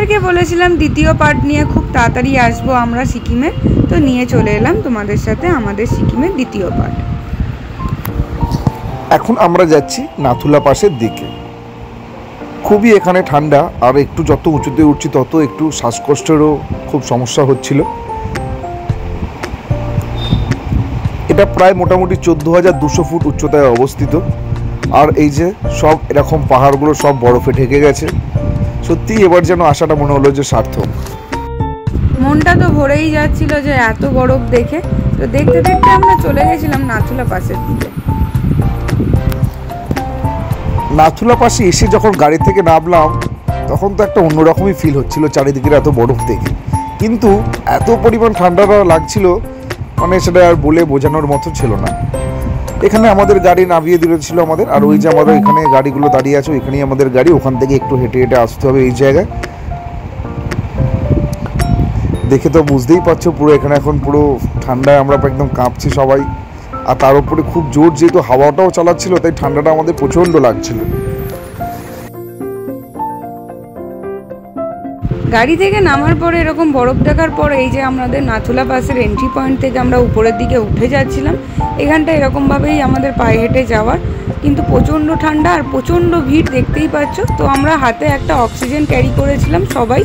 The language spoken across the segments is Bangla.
তোমাদেরকে বলেছিলাম দ্বিতীয় পার্ট নিয়ে খুব তাড়াতাড়ি আসবো আমরা সিকিমে, তো নিয়ে চলে এলাম তোমাদের সাথে আমাদের সিকিমের দ্বিতীয় পার্ট। এখন আমরা যাচ্ছি নাথুলা পাসের দিকে। খুবই এখানে ঠান্ডা, আর একটু যত উঁচুতে উঠছি তত একটু শ্বাসকষ্টেরও খুব সমস্যা হচ্ছিল। এটা প্রায় মোটামুটি 14,200 ফুট উচ্চতায় অবস্থিত। আর এই যে সব এরকম পাহাড়গুলো সব বরফে ঢেকে গেছে। সত্যি এবার যেন আশাটা মনে হলো যে সার্থক। মনটা তো ভরেই যাচ্ছিল যে এত বরফ দেখে। তো দেখতে দেখতে আমরা চলে গেছিলাম নাথুলা পাসের দিকে। নাথুলা পাসে এসে যখন গাড়ি থেকে নামলাম তখন তো একটা অন্যরকমই ফিল হচ্ছিল চারিদিকে এত বরফ দেখে, কিন্তু এত পরিমাণ ঠান্ডা লাগছিল মানে সেটা আর বলে বোঝানোর মতো ছিল না। এখানে আমাদের গাড়ি নামিয়ে দিয়েছিল আমাদের, আর ওই যে আমাদের এখানে গাড়িগুলো দাঁড়িয়ে আছে ওইখানেই আমাদের গাড়ি, ওখান থেকে একটু হেঁটে হেঁটে আসতে হবে এই জায়গায়। দেখে তো বুঝতেই পারছো পুরো এখানে এখন পুরো ঠান্ডায় আমরা একদম কাঁপছি সবাই। আর তার উপরে খুব জোর যেহেতু হাওয়াটাও চালাচ্ছিল তাই ঠান্ডাটা আমাদের প্রচণ্ড লাগছিল। গাড়ি থেকে নামার পরে এরকম বরফ দেখার পরে এই যে আমাদের নাথুলা পাসের এন্ট্রি পয়েন্ট থেকে আমরা উপরের দিকে উঠে যাচ্ছিলাম। এখানটা এরকমভাবেই আমাদের পায়ে হেঁটে যাওয়ার, কিন্তু প্রচণ্ড ঠান্ডা আর প্রচণ্ড ভিড় দেখতেই পাচ্ছ। তো আমরা হাতে একটা অক্সিজেন ক্যারি করেছিলাম সবাই।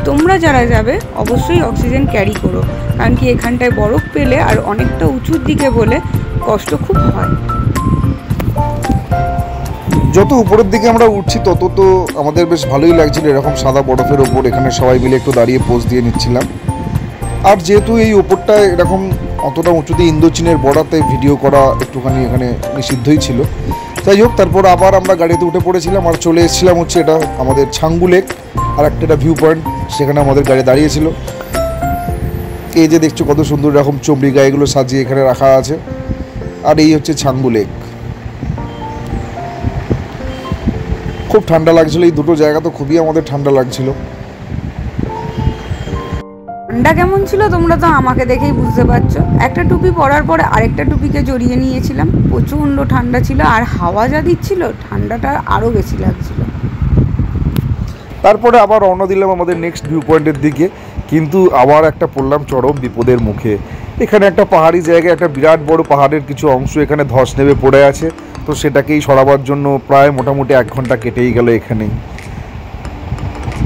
তোমরা যারা যাবে অবশ্যই অক্সিজেন ক্যারি করো, কারণ কি এখানটায় বরফ পেলে আর অনেকটা উঁচুর দিকে বলে কষ্ট খুব হয়। যত উপরের দিকে আমরা উঠছি তত তো আমাদের বেশ ভালোই লাগছিল এরকম সাদা বরফের ওপর এখানে সবাই মিলে একটু দাঁড়িয়ে পোজ দিয়ে নিচ্ছিলাম। আর যেহেতু এই ওপরটা এরকম অতটা উঁচুতে ইন্দোচীনের বর্ডার, তাই ভিডিও করা একটুখানি এখানে নিষিদ্ধই ছিল। যাই হোক, তারপর আবার আমরা গাড়িতে উঠে পড়েছিলাম আর চলে এসেছিলাম হচ্ছে এটা আমাদের ছাঙ্গু লেক, আর একটা ভিউ পয়েন্ট, সেখানে আমাদের গাড়ি দাঁড়িয়েছিল। এই যে দেখছো কত সুন্দর এরকম চমড়ি গায়েগুলো সাজিয়ে এখানে রাখা আছে। আর এই হচ্ছে ছাঙ্গু লেক। খুব ঠান্ডা লাগছিল, এই দুটো জায়গা তো খুবই আমাদের ঠান্ডা লাগছিল। ঠান্ডা কেমন ছিল তোমরা তো আমাকে দেখেই বুঝতে পারছো। একটা টুপি পরার পরে আরেকটা টুপিকে জড়িয়ে নিয়েছিলাম, প্রচণ্ড ঠান্ডা ছিল। আর হাওয়া যা দিচ্ছিল ঠান্ডাটা আরও বেশি লাগছিল। তারপরে আবার রওনা দিলাম আমাদের নেক্সট ভিউ পয়েন্টের দিকে, কিন্তু আবার একটা পড়লাম চরম বিপদের মুখে। এখানে একটা পাহাড়ি জায়গায় একটা বিরাট বড় পাহাড়ের কিছু অংশ এখানে ধস নেমে পড়ে আছে। তো সেটাকেই সরাবার জন্য প্রায় মোটামুটি 1 ঘন্টা কেটেই গেল এখানেই।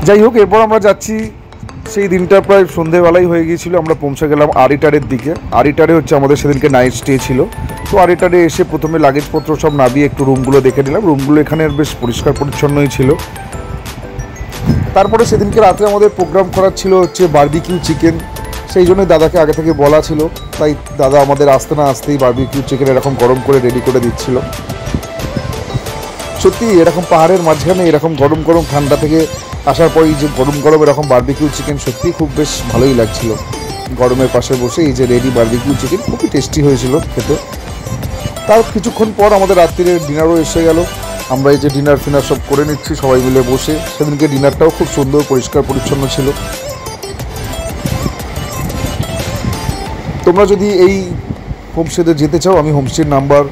যাই হোক, এরপর আমরা যাচ্ছি, সেই দিনটা প্রায় সন্ধেবেলাই হয়ে গিয়েছিল। আমরা পৌঁছে গেলাম আরিটারের দিকে। আরিটারে হচ্ছে আমাদের সেদিনকে নাইট স্টে ছিল। তো আরিটারে এসে প্রথমে লাগেজপত্র সব নামিয়ে একটু রুমগুলো দেখে নিলাম। রুমগুলো এখানে বেশ পরিষ্কার পরিচ্ছন্নই ছিল। তারপরে সেদিনকে রাতে আমাদের প্রোগ্রাম করার ছিল হচ্ছে বারবিকিউ চিকেন, সেই জন্যই দাদাকে আগে থেকে বলা ছিল। তাই দাদা আমাদের আসতে না আসতেই বারবিকিউ চিকেন এরকম গরম করে রেডি করে দিচ্ছিল। সত্যি এরকম পাহাড়ের মাঝখানে এরকম গরম গরম ঠান্ডা থেকে আসার পরই যে গরম গরম এরকম বারবিকিউ চিকেন সত্যিই খুব বেশ ভালোই লাগছিল। গরমের পাশে বসে এই যে রেডি বারবিকিউ চিকেন খুবই টেস্টি হয়েছিল খেতে। তার কিছুক্ষণ পর আমাদের রাত্রির ডিনারও এসে গেল। আমরা এই যে ডিনার ফিনার সব করে নিচ্ছি সবাই মিলে বসে। সেদিনকে ডিনারটাও খুব সুন্দর পরিষ্কার পরিচ্ছন্ন ছিল। তোমরা যদি এই হোমস্টেতে যেতে চাও আমি হোমস্টের নাম্বার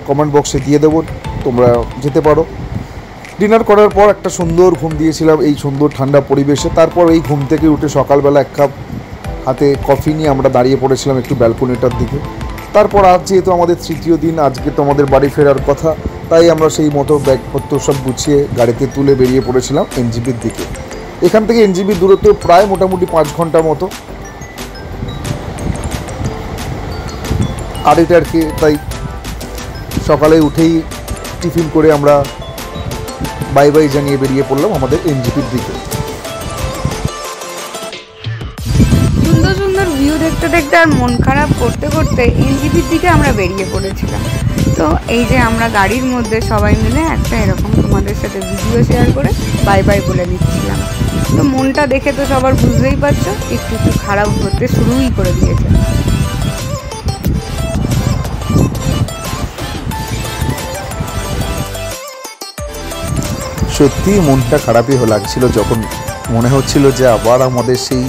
কমেন্ট বক্সে দিয়ে দেবো, তোমরা যেতে পারো। ডিনার করার পর একটা সুন্দর ঘুম দিয়েছিলাম এই সুন্দর ঠান্ডা পরিবেশে। তারপর এই ঘুম থেকে উঠে সকালবেলা 1 কাপ হাতে কফি নিয়ে আমরা দাঁড়িয়ে পড়েছিলাম একটু ব্যালকনিটার দিকে। তারপর আজ যেহেতু আমাদের 3য় দিন, আজকে তো আমাদের বাড়ি ফেরার কথা, তাই আমরা সেই মতো ব্যাগপত্র সব গুছিয়ে গাড়িতে তুলে বেরিয়ে পড়েছিলাম এনজিপির দিকে। এখান থেকে এনজিপির দূরত্ব প্রায় মোটামুটি 5 ঘন্টা মতো। আর এটা আর কি, তাই সকালে উঠেই টিফিন করে আমরা বাই বাই জানিয়ে বেরিয়ে পড়লাম আমাদের এনজিপির দিকে। সুন্দর সুন্দর ভিউ দেখতে দেখতে আর মন খারাপ করতে করতে এনজিপির দিকে আমরা বেরিয়ে পড়েছিলাম। তো এই যে আমরা গাড়ির মধ্যে সবাই মিলে একটা এরকম তোমাদের সাথে ভিডিও শেয়ার করে বাই বাই বলে দিচ্ছিলাম। তো মনটা দেখে তো সবার বুঝতেই পারছো একটু একটু খারাপ হতে শুরুই করে দিয়েছে। সত্যি মনটা খারাপই লাগছিল যখন মনে হচ্ছিল যে আবার আমাদের সেই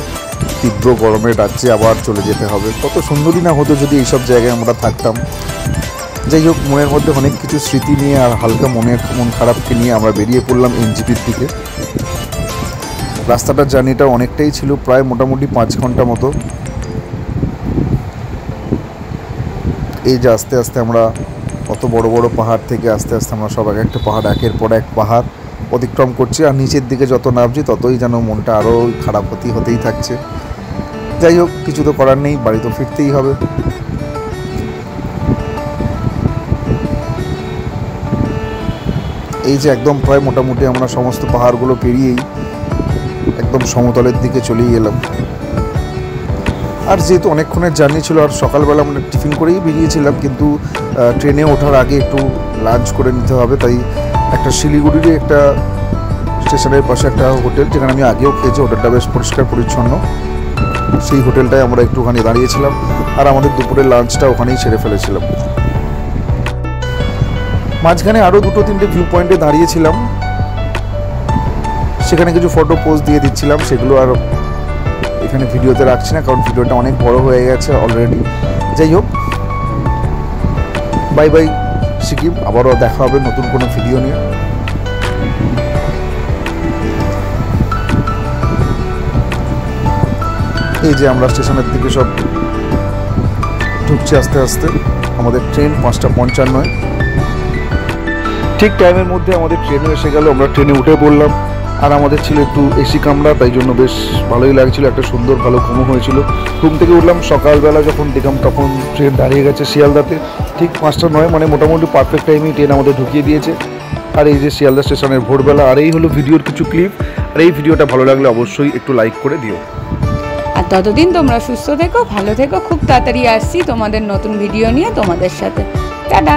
তীব্র গরমের রাজ্যে আবার চলে যেতে হবে। কত সুন্দরই না হতো যদি এইসব জায়গায় আমরা থাকতাম। যাই হোক, মনের মধ্যে অনেক কিছু স্মৃতি নিয়ে আর হালকা মন খারাপকে নিয়ে আমরা বেরিয়ে পড়লাম এনজিপির দিকে। রাস্তাটার জার্নিটা অনেকটাই ছিল, প্রায় মোটামুটি 5 ঘন্টা মতো। এই যে আস্তে আস্তে আমরা অত বড় বড় পাহাড় থেকে আস্তে আস্তে আমরা সব একটা পাহাড় একের পর এক পাহাড় অতিক্রম করছি, আর নিচের দিকে যত নামছি ততই যেন মনটা আরও খারাপ হতেই থাকছে। যাই হোক, কিছু তো করার নেই, বাড়ি তো ফিরতেই হবে। এই যে একদম প্রায় মোটামুটি আমরা সমস্ত পাহাড়গুলো পেরিয়েই একদম সমতলের দিকে চলেই এলাম। আর যেহেতু অনেকক্ষণের জার্নি ছিল, আর সকালবেলা আমরা টিফিন করেই বেরিয়েছিলাম, কিন্তু ট্রেনে ওঠার আগে একটু লাঞ্চ করে নিতে হবে, তাই একটা শিলিগুড়ির একটা স্টেশনের পাশে একটা হোটেল, যেখানে আমি আগেও খেয়েছি, হোটেলটা বেশ পরিষ্কার পরিচ্ছন্ন, সেই হোটেলটায় আমরা একটুখানি দাঁড়িয়েছিলাম, আর আমাদের দুপুরের লাঞ্চটা ওখানেই সেরে ফেলেছিলাম। মাঝখানে আরও 2-3টে ভিউ পয়েন্টে দাঁড়িয়েছিলাম, সেখানে কিছু ফটো পোস্ট দিয়ে দিচ্ছিলাম, সেগুলো আর এখানে ভিডিওতে রাখছি না, কারণ ভিডিওটা অনেক বড় হয়ে গেছে অলরেডি। যাই হোক, বাই বাই সিকিম, আবারও দেখা হবে নতুন কোনো ভিডিও নিয়ে। এই যে আমরা স্টেশনের দিকে সব ঢুকছি আস্তে আস্তে। আমাদের ট্রেন 5:55, ঠিক টাইমের মধ্যে আমাদের ট্রেনও এসে গেল। আমরা ট্রেনে উঠে পড়লাম, আর আমাদের ছিল একটু এসি কামরা, তাই জন্য বেশ ভালোই লাগছিল, একটা সুন্দর ভালো ঘুমও হয়েছিল। ঘুম থেকে উঠলাম সকালবেলা, যখন দেখলাম তখন ট্রেন দাঁড়িয়ে গেছে শিয়ালদাতে, ঠিক 5:09, মানে মোটামুটি পারফেক্ট টাইমেই ট্রেন আমাদের ঢুকিয়ে দিয়েছে। আর এই যে শিয়ালদা স্টেশনের ভোরবেলা, আর এই হলো ভিডিওর কিছু ক্লিপ। আর এই ভিডিওটা ভালো লাগলে অবশ্যই একটু লাইক করে দিও। আর ততদিন তোমরা সুস্থ থেকো, ভালো থেকো, খুব তাড়াতাড়ি আসছি তোমাদের নতুন ভিডিও নিয়ে তোমাদের সাথে। টাটা।